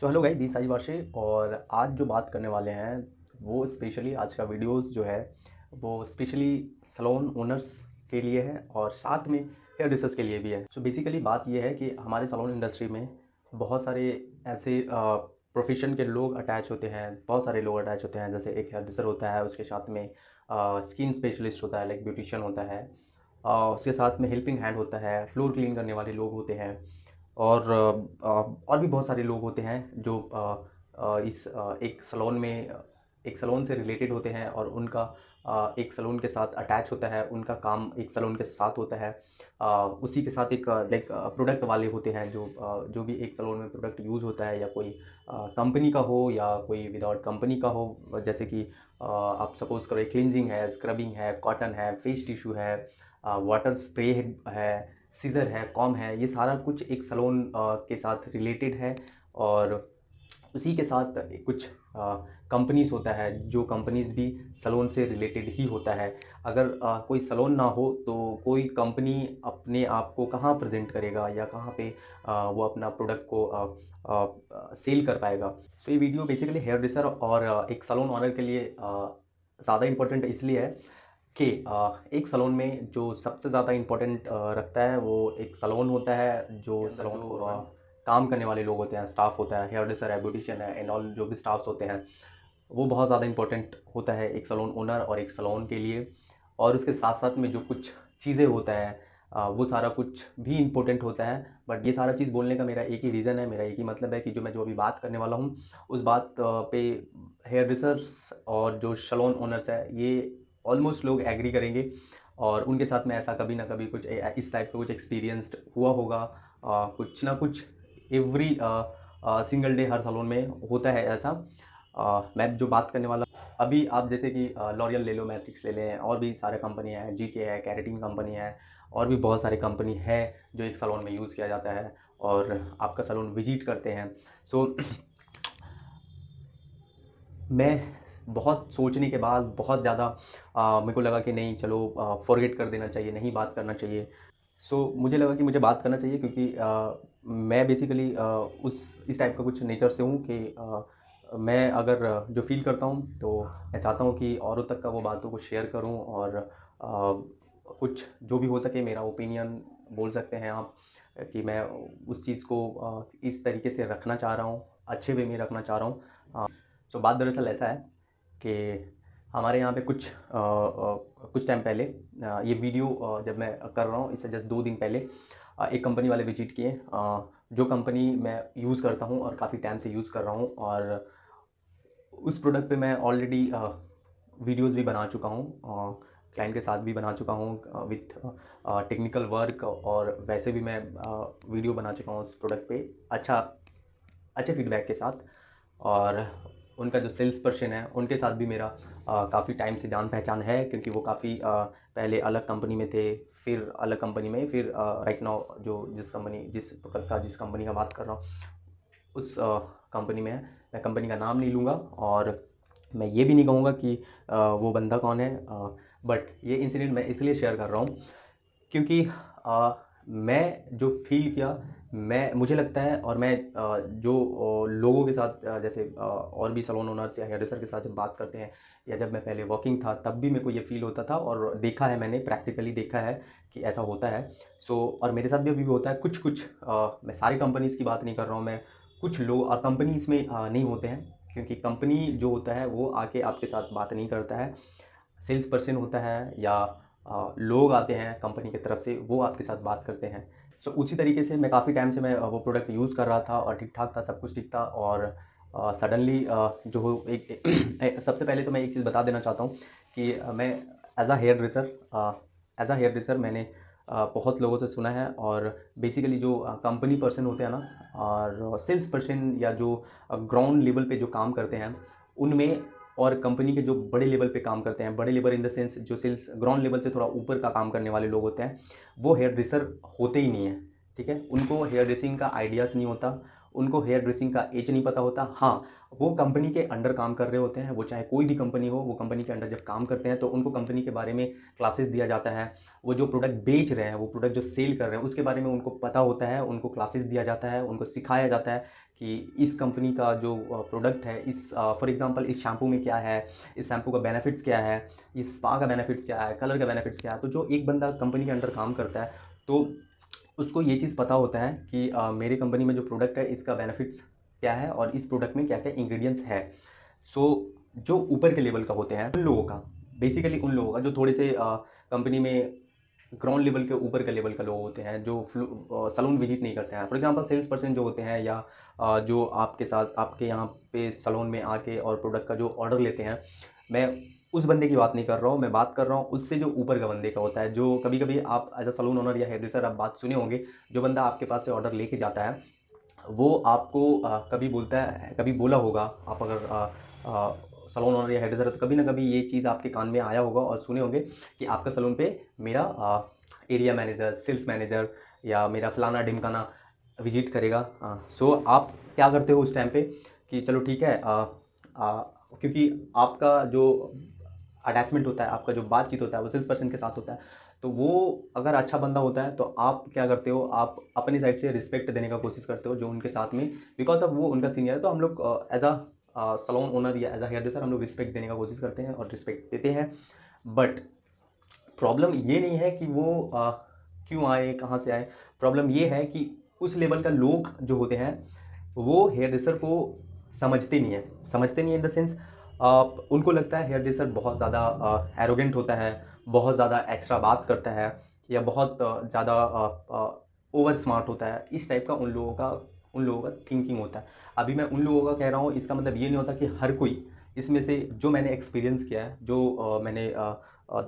So hello guys, दी साई वाशे। और आज जो बात करने वाले हैं वो स्पेशली आज का वीडियोस जो है वो स्पेशली सैलून ओनर्स के लिए है और साथ में हेयर ड्रेसर्स के लिए भी है। सो बेसिकली बात ये है कि हमारे सैलून इंडस्ट्री में बहुत सारे ऐसे प्रोफेशन के लोग अटैच होते हैं। बहुत सारे लोग अटैच होते हैं, जैसे एक हेयर ड्रेसर होता है, उसके साथ में स्किन स्पेशलिस्ट होता है, लाइक ब्यूटिशियन होता है, उसके साथ में हेल्पिंग हैंड होता है, फ्लोर क्लीन करने वाले लोग होते हैं और भी बहुत सारे लोग होते हैं जो एक सैलून में एक सैलून से रिलेटेड होते हैं और उनका एक सैलून के साथ अटैच होता है, उनका काम एक सैलून के साथ होता है। उसी के साथ एक लाइक प्रोडक्ट वाले होते हैं जो भी एक सैलून में प्रोडक्ट यूज़ होता है, या कोई कंपनी का हो या कोई विदाउट कंपनी का हो। जैसे कि आप सपोज़ करो, क्लिनजिंग है, स्क्रबिंग है, कॉटन है, फेस टिश्यू है, वाटर स्प्रे है, सीज़र है, कॉम है, ये सारा कुछ एक सैलून के साथ रिलेटेड है। और उसी के साथ कुछ कंपनीज़ होता है, जो कंपनीज़ भी सैलून से रिलेटेड ही होता है। अगर कोई सैलून ना हो तो कोई कंपनी अपने आप को कहाँ प्रेजेंट करेगा या कहाँ पे वो अपना प्रोडक्ट को सेल कर पाएगा। सो ये वीडियो बेसिकली हेयर ड्रेसर और एक सैलून ओनर के लिए ज़्यादा इम्पोर्टेंट इसलिए है कि एक सैलून में जो सबसे ज़्यादा इम्पोर्टेंट रखता है वो एक सैलून होता है, जो सैलून को काम करने वाले लोग होते हैं, स्टाफ होता है, हेयर ड्रेसर है, ब्यूटिशियन है, एंड ऑल जो भी स्टाफ्स होते हैं, वो बहुत ज़्यादा इम्पोर्टेंट होता है एक सैलून ओनर और एक सैलून के लिए। और उसके साथ साथ में जो कुछ चीज़ें होता है वो सारा कुछ भी इम्पोर्टेंट होता है। बट ये सारा चीज़ बोलने का मेरा एक ही रीज़न है, मेरा एक ही मतलब है कि जो अभी बात करने वाला हूँ उस बात पे हेयर ड्रेसर्स और जो सैलून ओनर्स है ये ऑलमोस्ट लोग एग्री करेंगे। और उनके साथ में ऐसा कभी ना कभी कुछ इस टाइप का कुछ एक्सपीरियंस्ड हुआ होगा। कुछ ना कुछ एवरी सिंगल डे हर सैलून में होता है ऐसा। मैं जो बात करने वाला अभी, आप जैसे कि लॉरियल ले लो, मैट्रिक्स ले लें, और भी सारे कंपनी है, जीके है, कैरेटिन कंपनी है, और भी बहुत सारे कंपनी है जो एक सैलून में यूज़ किया जाता है और आपका सैलून विजिट करते हैं। सो मैं बहुत सोचने के बाद बहुत ज़्यादा मेरे को लगा कि नहीं, चलो फॉरगेट कर देना चाहिए, नहीं बात करना चाहिए। सो मुझे लगा कि मुझे बात करना चाहिए, क्योंकि मैं बेसिकली इस टाइप का कुछ नेचर से हूँ कि मैं अगर जो फ़ील करता हूँ तो मैं चाहता हूँ कि औरों तक का वो बातों को शेयर करूँ। और कुछ जो भी हो सके, मेरा ओपिनियन बोल सकते हैं आप, कि मैं उस चीज़ को इस तरीके से रखना चाह रहा हूँ, अच्छे वे में रखना चाह रहा हूँ। सो बात दरअसल ऐसा है कि हमारे यहाँ पे कुछ टाइम पहले ये वीडियो जब मैं कर रहा हूँ, इससे जस्ट 2 दिन पहले एक कंपनी वाले विजिट किए, जो कंपनी मैं यूज़ करता हूँ और काफ़ी टाइम से यूज़ कर रहा हूँ। और उस प्रोडक्ट पे मैं ऑलरेडी वीडियोज़ भी बना चुका हूँ, क्लाइंट के साथ भी बना चुका हूँ विथ टेक्निकल वर्क, और वैसे भी मैं वीडियो बना चुका हूँ उस प्रोडक्ट पे अच्छे फीडबैक के साथ। और उनका जो सेल्स पर्सन है उनके साथ भी मेरा काफ़ी टाइम से जान पहचान है, क्योंकि वो काफ़ी पहले अलग कंपनी में थे, फिर अलग कंपनी में, फिर राइट नाउ जो जिस प्रोडक्ट का जिस कंपनी का बात कर रहा हूँ उस कंपनी में है। मैं कंपनी का नाम नहीं लूँगा और मैं ये भी नहीं कहूँगा कि वो बंदा कौन है। बट ये इंसिडेंट मैं इसलिए शेयर कर रहा हूँ क्योंकि मैं जो फ़ील किया, मुझे लगता है, और मैं जो लोगों के साथ जैसे और भी सैलून ओनर्स या हेयर ड्रेसर के साथ जब बात करते हैं, या जब मैं पहले वर्किंग था तब भी मेरे को ये फ़ील होता था, और देखा है, मैंने प्रैक्टिकली देखा है कि ऐसा होता है। सो और मेरे साथ भी अभी भी होता है कुछ मैं सारी कंपनीज़ की बात नहीं कर रहा हूँ, मैं कुछ लोग और कंपनीज़ में नहीं होते हैं, क्योंकि कंपनी जो होता है वो आके आपके साथ बात नहीं करता है। सेल्स पर्सन होता है या लोग आते हैं कंपनी की तरफ से, वो आपके साथ बात करते हैं। सो उसी तरीके से मैं काफ़ी टाइम से मैं वो प्रोडक्ट यूज़ कर रहा था और ठीक ठाक था, सब कुछ ठीक था। और सडनली जो सबसे पहले तो मैं एक चीज़ बता देना चाहता हूँ कि मैं एज अ हेयर ड्रेसर मैंने बहुत लोगों से सुना है। और बेसिकली जो कंपनी पर्सन होते हैं ना, और सेल्स पर्सन या जो ग्राउंड लेवल पे जो काम करते हैं उनमें, और कंपनी के जो बड़े लेवल पे काम करते हैं, बड़े लेवल इन द सेंस जो सेल्स ग्राउंड लेवल से थोड़ा ऊपर का काम करने वाले लोग होते हैं, वो हेयर ड्रेसर होते ही नहीं हैं। ठीक है, उनको हेयर ड्रेसिंग का आइडियाज़ नहीं होता, उनको हेयर ड्रेसिंग का एज नहीं पता होता। हाँ, वो कंपनी के अंडर काम कर रहे होते हैं, वो चाहे कोई भी कंपनी हो, वो कंपनी के अंडर जब काम करते हैं तो उनको कंपनी के बारे में क्लासेस दिया जाता है। वो जो प्रोडक्ट बेच रहे हैं, वो प्रोडक्ट जो सेल कर रहे हैं, उसके बारे में उनको पता होता है, उनको क्लासेस दिया जाता है, उनको सिखाया जाता है कि इस कंपनी का जो प्रोडक्ट है, इस फॉर एग्जांपल इस शैम्पू में क्या है, इस शैम्पू का बेनिफिट्स क्या है, इस स्पा का बेनिफिट्स क्या है, कलर का बेनिफिट्स क्या है। तो जो एक बंदा कंपनी के अंडर काम करता है तो उसको ये चीज़ पता होता है कि मेरे कंपनी में जो प्रोडक्ट है इसका बेनिफिट्स क्या है और इस प्रोडक्ट में क्या क्या इंग्रेडिएंट्स है। सो जो ऊपर के लेवल का होते हैं उन लोगों का, बेसिकली उन लोगों का जो थोड़े से कंपनी में ग्राउंड लेवल के ऊपर के लेवल का लोग होते हैं, जो सलून विजिट नहीं करते हैं। फॉर एग्जांपल सेल्स पर्सन जो होते हैं, या जो आपके साथ आपके यहाँ पे सलून में आके और प्रोडक्ट का जो ऑर्डर लेते हैं, मैं उस बंदे की बात नहीं कर रहा हूँ, मैं बात कर रहा हूँ उससे जो ऊपर का बंदे का होता है। जो कभी कभी आप एज अ सलून ओनर या हेयर ड्रेसर आप बात सुने होंगे, जो बंदा आपके पास से ऑर्डर लेके जाता है वो आपको कभी बोलता है, कभी बोला होगा, आप अगर सलून ओनर या हेयर ड्रेसर है तो कभी ना कभी ये चीज़ आपके कान में आया होगा और सुने होंगे कि आपका सलून पे मेरा एरिया मैनेजर, सेल्स मैनेजर या मेरा फलाना ढिमकाना विजिट करेगा। सो आप क्या करते हो उस टाइम पे कि चलो ठीक है, क्योंकि आपका जो अटैचमेंट होता है, आपका जो बातचीत होता है वो सेल्स पर्सन के साथ होता है, तो वो अगर अच्छा बंदा होता है तो आप क्या करते हो, आप अपनी साइड से रिस्पेक्ट देने का कोशिश करते हो जो उनके साथ में, बिकॉज अब वो उनका सीनियर है। तो हम लोग एज अ सलून ओनर या एज अ हेयर ड्रेसर हम लोग रिस्पेक्ट देने का कोशिश करते हैं और रिस्पेक्ट देते हैं। बट प्रॉब्लम ये नहीं है कि वो क्यों आए, कहाँ से आए। प्रॉब्लम ये है कि उस लेवल का लोग जो होते हैं वो हेयर ड्रेसर को समझते नहीं है। समझते नहीं है इन द सेंस, उनको लगता है हेयर ड्रेसर बहुत ज़्यादा एरोगेंट होता है, बहुत ज़्यादा एक्स्ट्रा बात करता है, या बहुत ज़्यादा ओवर स्मार्ट होता है। इस टाइप का उन लोगों का थिंकिंग होता है। अभी मैं उन लोगों का कह रहा हूँ, इसका मतलब ये नहीं होता कि हर कोई, इसमें से जो मैंने एक्सपीरियंस किया है, जो मैंने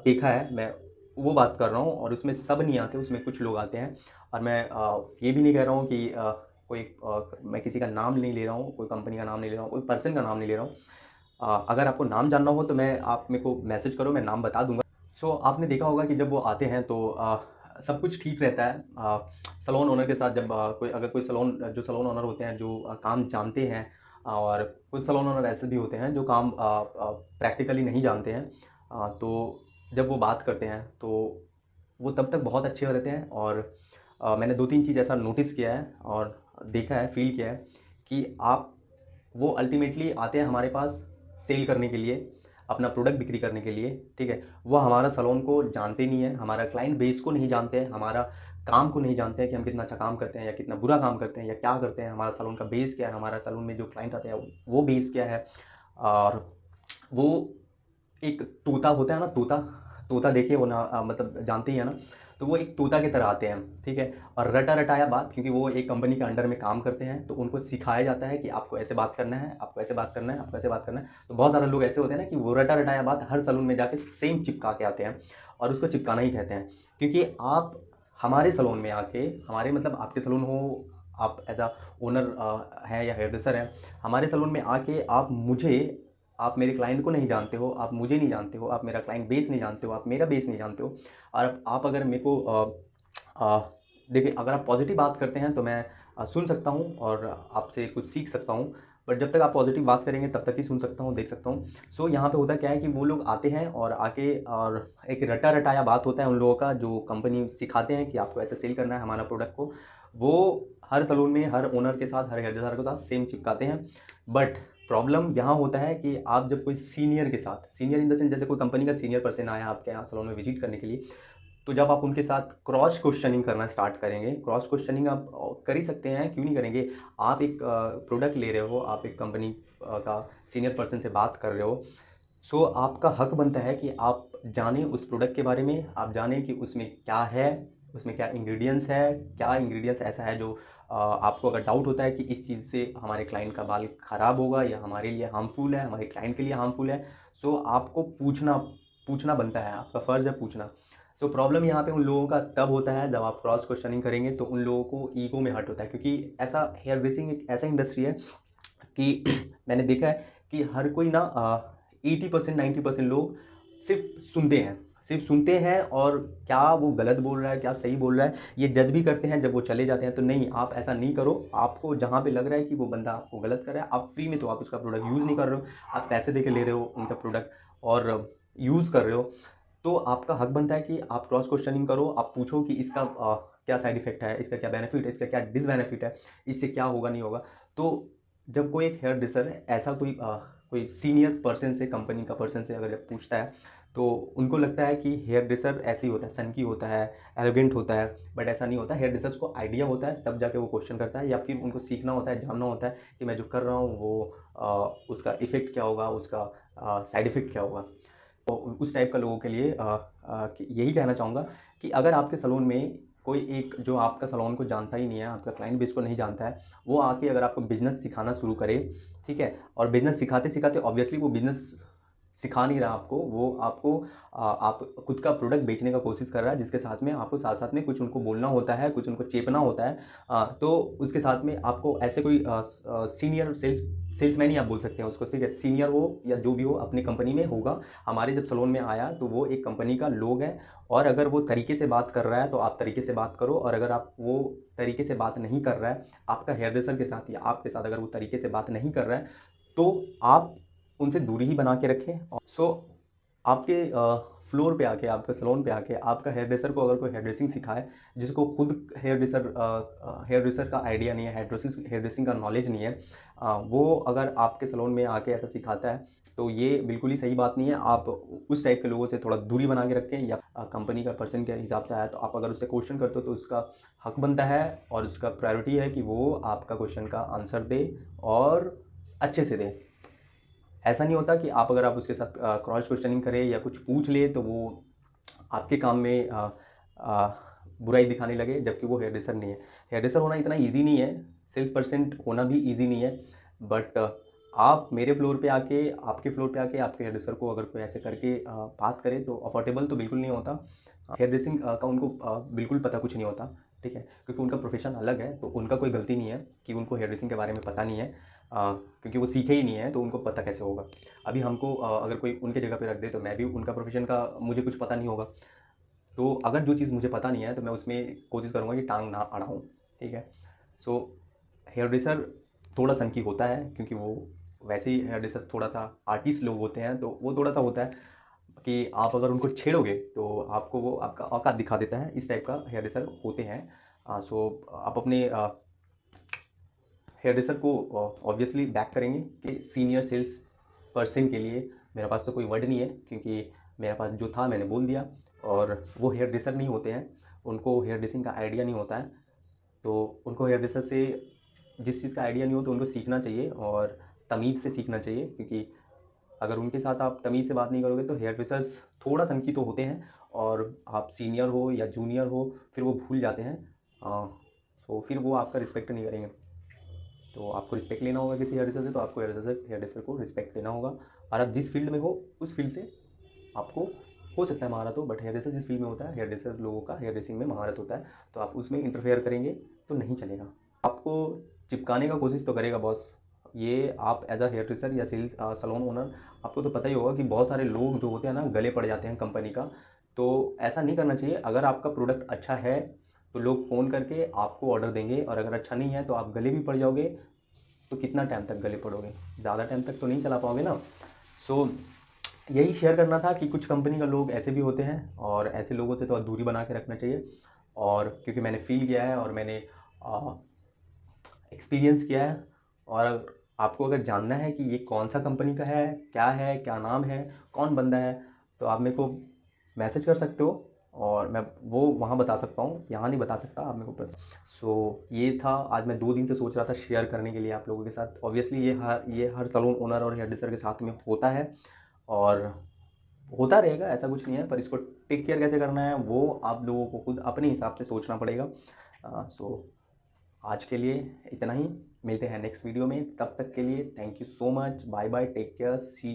देखा है, मैं वो बात कर रहा हूँ। और उसमें सब नहीं आते, उसमें कुछ लोग आते हैं। और मैं ये भी नहीं कह रहा हूँ कि मैं किसी का नाम नहीं ले रहा हूँ, कोई कंपनी का नाम नहीं ले रहा हूँ, कोई पर्सन का नाम नहीं ले रहा हूँ। अगर आपको नाम जानना हो तो आप मेरे को मैसेज करो, मैं नाम बता दूंगा। सो आपने देखा होगा कि जब वो आते हैं तो सब कुछ ठीक रहता है। सलून ओनर के साथ जब कोई सलून ओनर होते हैं जो काम जानते हैं, और कुछ सलून ओनर ऐसे भी होते हैं जो काम प्रैक्टिकली नहीं जानते हैं, तो जब वो बात करते हैं तो वो तब तक बहुत अच्छे रहते हैं। और मैंने 2-3 चीज़ ऐसा नोटिस किया है और देखा है, फील किया है कि वो अल्टीमेटली आते हैं हमारे पास सेल करने के लिए, अपना प्रोडक्ट बिक्री करने के लिए, ठीक है। वो हमारा सलून को जानते नहीं है, हमारा क्लाइंट बेस को नहीं जानते हैं, हमारा काम को नहीं जानते हैं कि हम कितना अच्छा काम करते हैं या कितना बुरा काम करते हैं या क्या करते हैं, हमारा सलून का बेस क्या है, हमारा सलून में जो क्लाइंट आते हैं वो बेस क्या है। और वो एक तोता होता है ना, तोता तोता देखिए वो ना, मतलब जानते ही है ना। तो वो एक तोता की तरह आते हैं, ठीक है। और रटा रटाया बात, क्योंकि वो एक कंपनी के अंडर में काम करते हैं तो उनको सिखाया जाता है कि आपको ऐसे बात करना है, आपको ऐसे बात करना है, आपको ऐसे बात करना है। तो बहुत सारे लोग ऐसे होते हैं ना कि वो रटा रटाया बात हर सलून में जाके सेम चिपका के आते हैं, और उसको चिपकाना ही कहते हैं। क्योंकि आप हमारे सलून में आके, हमारे मतलब आपके सलून हो, आप एज अ ओनर हैं या हेयर ड्रेसर हैं, हमारे सलून में आके आप मेरे क्लाइंट को नहीं जानते हो, आप मुझे नहीं जानते हो, आप मेरा क्लाइंट बेस नहीं जानते हो, आप मेरा बेस नहीं जानते हो। और आप अगर मेरे को देखिए, अगर आप पॉजिटिव बात करते हैं तो मैं सुन सकता हूँ और आपसे कुछ सीख सकता हूँ। बट जब तक आप पॉजिटिव बात करेंगे तब तक ही सुन सकता हूँ, देख सकता हूँ। सो यहाँ पे होता क्या है कि वो लोग आते हैं और आके और एक रटा रटाया बात होता है उन लोगों का, जो कंपनी सिखाते हैं कि आपको ऐसे सेल करना है हमारा प्रोडक्ट को, वो हर सलून में हर ओनर के साथ, हर हेयर ड्रेसर के साथ सेम चिपकाते हैं। बट प्रॉब्लम यहाँ होता है कि आप जब कोई सीनियर के साथ, सीनियर इन द सेंस जैसे कोई कंपनी का सीनियर पर्सन आया आपके यहाँ सलून में विजिट करने के लिए, तो जब आप उनके साथ क्रॉस क्वेश्चनिंग करना स्टार्ट करेंगे, क्रॉस क्वेश्चनिंग आप कर ही सकते हैं, क्यों नहीं करेंगे। आप एक प्रोडक्ट ले रहे हो, आप एक कंपनी का सीनियर पर्सन से बात कर रहे हो, सो आपका हक बनता है कि आप जानें उस प्रोडक्ट के बारे में, आप जानें कि उसमें क्या है, उसमें क्या इंग्रेडिएंट्स है, क्या इंग्रेडिएंट्स ऐसा है जो आपको अगर डाउट होता है कि इस चीज़ से हमारे क्लाइंट का बाल ख़राब होगा या हमारे लिए हार्मफुल है, हमारे क्लाइंट के लिए हार्मफुल है। सो आपको पूछना बनता है, आपका फ़र्ज़ है पूछना। सो प्रॉब्लम यहाँ पे उन लोगों का तब होता है जब आप क्रॉस क्वेश्चनिंग करेंगे, तो उन लोगों को ईगो में हर्ट होता है। क्योंकि ऐसा हेयर ड्रेसिंग एक ऐसा इंडस्ट्री है कि मैंने देखा है कि हर कोई ना 80% 90% लोग सिर्फ सुनते हैं, सिर्फ सुनते हैं और क्या वो गलत बोल रहा है क्या सही बोल रहा है ये जज भी करते हैं जब वो चले जाते हैं। तो नहीं, आप ऐसा नहीं करो। आपको जहाँ पे लग रहा है कि वो बंदा आपको गलत कर रहा है, आप फ्री में तो आप उसका प्रोडक्ट यूज़ नहीं कर रहे हो, आप पैसे दे के ले रहे हो उनका प्रोडक्ट और यूज़ कर रहे हो, तो आपका हक बनता है कि आप क्रॉस क्वेश्चनिंग करो, आप पूछो कि इसका क्या साइड इफेक्ट है, इसका क्या बेनिफिट है, इसका क्या डिसबेनिफिट है, इससे क्या होगा नहीं होगा। तो जब कोई एक हेयर ड्रेसर है ऐसा कोई सीनियर पर्सन से, कंपनी का पर्सन से अगर जब पूछता है तो उनको लगता है कि हेयर ड्रेसर ऐसे ही होता है, सनकी होता है, एरोगेंट होता है, बट ऐसा नहीं होता। हेयर ड्रेसर्स को आइडिया होता है तब जाके वो क्वेश्चन करता है, या फिर उनको सीखना होता है, जानना होता है कि मैं जो कर रहा हूँ वो उसका इफ़ेक्ट क्या होगा, उसका साइड इफ़ेक्ट क्या होगा। तो उस टाइप का लोगों के लिए यही कहना चाहूँगा कि अगर आपके सैलून में कोई एक जो आपका सैलून को जानता ही नहीं है, आपका क्लाइंट बेस को नहीं जानता है, वो आके अगर आपको बिज़नेस सिखाना शुरू करे, ठीक है, और बिज़नेस सिखाते सिखाते ऑब्वियसली वो बिज़नेस सिखा नहीं रहा आपको, वो आपको आप खुद का प्रोडक्ट बेचने का कोशिश कर रहा है, जिसके साथ में आपको साथ साथ में कुछ उनको बोलना होता है, कुछ उनको चेपना होता है। तो उसके साथ में आपको ऐसे कोई सीनियर सेल्समैन ही आप बोल सकते हैं उसको, ठीक है, सीनियर हो या जो भी हो अपनी कंपनी में होगा। हमारे जब सैलून में आया तो वो एक कंपनी का लोग है, और अगर वो तरीके से बात कर रहा है तो आप तरीके से बात करो, और अगर आप वो तरीके से बात नहीं कर रहा है आपका हेयर ड्रेसर के साथ या आपके साथ अगर वो तरीके से बात नहीं कर रहा है तो आप उनसे दूरी ही बना के रखें। सो आपके फ्लोर पे आके, आपके सैलून पे आके आपका हेयर ड्रेसर को अगर कोई हेयर ड्रेसिंग सिखाए, जिसको खुद हेयर ड्रेसर का आइडिया नहीं है, हेयर ड्रेसिंग का नॉलेज नहीं है, वो अगर आपके सैलून में आके ऐसा सिखाता है तो ये बिल्कुल ही सही बात नहीं है। आप उस टाइप के लोगों से थोड़ा दूरी बना के रखें, या कंपनी का पर्सन के हिसाब से आया तो आप अगर उससे क्वेश्चन करते हो तो उसका हक बनता है और उसका प्रायोरिटी है कि वो आपका क्वेश्चन का आंसर दे और अच्छे से दे। ऐसा नहीं होता कि अगर आप उसके साथ क्रॉस क्वेश्चनिंग करें या कुछ पूछ ले तो वो आपके काम में बुराई दिखाने लगे, जबकि वो हेयर ड्रेसर नहीं है। हेयर ड्रेसर होना इतना इजी नहीं है, सेल्स पर्सन होना भी इजी नहीं है, बट आप मेरे फ्लोर पे आके, आपके फ्लोर पे आके आपके हेयर ड्रेसर को अगर कोई ऐसे करके बात करे तो अफोर्डेबल तो बिल्कुल नहीं होता। हेयर ड्रेसिंग का उनको बिल्कुल पता कुछ नहीं होता, ठीक है, क्योंकि उनका प्रोफेशन अलग है, तो उनका कोई गलती नहीं है कि उनको हेयर ड्रेसिंग के बारे में पता नहीं है, क्योंकि वो सीखे ही नहीं है तो उनको पता कैसे होगा। अभी हमको अगर कोई उनके जगह पे रख दे तो मैं भी उनका प्रोफेशन का मुझे कुछ पता नहीं होगा, तो अगर जो चीज़ मुझे पता नहीं है तो मैं उसमें कोशिश करूँगा कि टांग ना अड़ाऊँ, ठीक है। सो हेयर ड्रेसर थोड़ा सनकी होता है, क्योंकि वो वैसे ही हेयर ड्रेसर थोड़ा सा आर्टिस्ट लोग होते हैं, तो वो थोड़ा सा होता है कि आप अगर उनको छेड़ोगे तो आपको वो आपका औकात दिखा देता है, इस टाइप का हेयर ड्रेसर होते हैं। सो आप अपने हेयर ड्रेसर को ऑब्वियसली बैक करेंगे कि सीनियर सेल्स पर्सन के लिए मेरे पास तो कोई वर्ड नहीं है, क्योंकि मेरे पास जो था मैंने बोल दिया, और वो हेयर ड्रेसर नहीं होते हैं, उनको हेयर ड्रेसिंग का आइडिया नहीं होता है, तो उनको हेयर ड्रेसर से जिस चीज़ का आइडिया नहीं हो तो उनको सीखना चाहिए और तमीज़ से सीखना चाहिए, क्योंकि अगर उनके साथ आप तमीज़ से बात नहीं करोगे तो हेयर ड्रेसर्स थोड़ा सनकी तो होते हैं, और आप सीनियर हो या जूनियर हो फिर वो भूल जाते हैं, तो फिर वो आपका रिस्पेक्ट नहीं करेंगे। तो आपको रिस्पेक्ट लेना होगा किसी हेयर ड्रेसर से, तो आपको हेयर ड्रेसर को रिस्पेक्ट देना होगा, और आप जिस फील्ड में हो उस फील्ड से आपको हो सकता है महारत हो, बट हेयर ड्रेसर जिस फील्ड में होता है, हेयर ड्रेसर लोगों का हेयर ड्रेसिंग में महारत होता है, तो आप उसमें इंटरफेयर करेंगे तो नहीं चलेगा। आपको चिपकाने का कोशिश तो करेगा बॉस, ये आप एज अ हेयर ड्रेसर या सेल्स सैलून ओनर, आपको तो पता ही होगा कि बहुत सारे लोग जो होते हैं ना गले पड़ जाते हैं कंपनी का, तो ऐसा नहीं करना चाहिए। अगर आपका प्रोडक्ट अच्छा है तो लोग फ़ोन करके आपको ऑर्डर देंगे, और अगर अच्छा नहीं है तो आप गले भी पड़ जाओगे, तो कितना टाइम तक गले पड़ोगे, ज़्यादा टाइम तक तो नहीं चला पाओगे ना। सो यही शेयर करना था कि कुछ कंपनी का लोग ऐसे भी होते हैं, और ऐसे लोगों से तो दूरी बना के रखना चाहिए, और क्योंकि मैंने फील किया है और मैंने एक्सपीरियंस किया है। और आपको अगर जानना है कि ये कौन सा कंपनी का है, क्या नाम है, कौन बंदा है, तो आप मेरे को मैसेज कर सकते हो और मैं वो वहाँ बता सकता हूँ, यहाँ नहीं बता सकता आप मेरे को। सो ये था, आज मैं 2 दिन से सोच रहा था शेयर करने के लिए आप लोगों के साथ। ऑब्वियसली ये हर सैलून ओनर और हेयर ड्रेसर के साथ में होता है और होता रहेगा, ऐसा कुछ नहीं है, पर इसको टेक केयर कैसे करना है वो आप लोगों को खुद अपने हिसाब से सोचना पड़ेगा। सो आज के लिए इतना ही, मिलते हैं नेक्स्ट वीडियो में, तब तक के लिए thank you so much, bye bye, take care, see you.